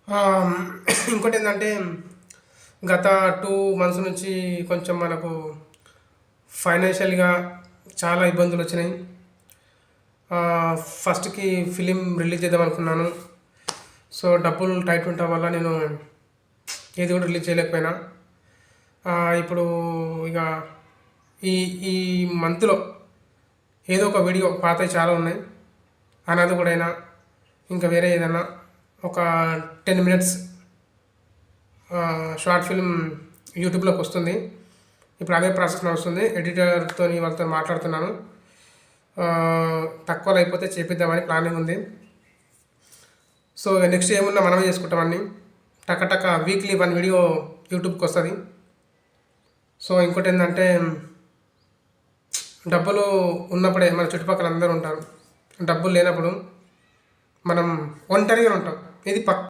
ఆహ్, ఇంకోటేందంటే గత 2 మంత్స్ నుంచి కొంచెం మనకు ఫైనాన్షియల్‌గా చాలా ఇబ్బందులొచ్చినాయి. ఫస్ట్‌కి ఫిలిం రిలీజ్ చేద్దామనుకున్నాను. సో, డబ్బులు టైట్ ఉండటం వల్ల నేను ఏది కూడా రిలీజ్ చేయలేకపోయినా. ఇప్పుడు ఇక ఈ ఈ మంత్‌లో ఏదో ఒక వీడియో పాతయి చాలా ఉన్నాయి. అనాథ గూడైనా, ఇంకా వేరే ఏదన్నా ఒక 10 మినిట్స్ షార్ట్ ఫిల్మ్ యూట్యూబ్‌లోకి వస్తుంది. ఇప్పుడు అదే ప్రాసెస్ నడుస్తుంది. ఎడిటర్‌తోని వాళ్ళతో మాట్లాడుతున్నాను. తక్కువలో అయిపోతే చేపిద్దామని ప్లానింగ్ ఉంది. సో, నెక్స్ట్ ఏమున్నా మనమే చేసుకుంటాం అన్నీ. టక టక వీక్లీ 1 వీడియో యూట్యూబ్‌కి వస్తది. సో, ఇంకోటేందంటే డబ్బులు ఉన్నప్పుడే మన చుట్టుపక్కల అందరూ ఉంటారు. డబ్బులు లేనప్పుడు మనం ఒంటరిగా ఉంటాం. ఇది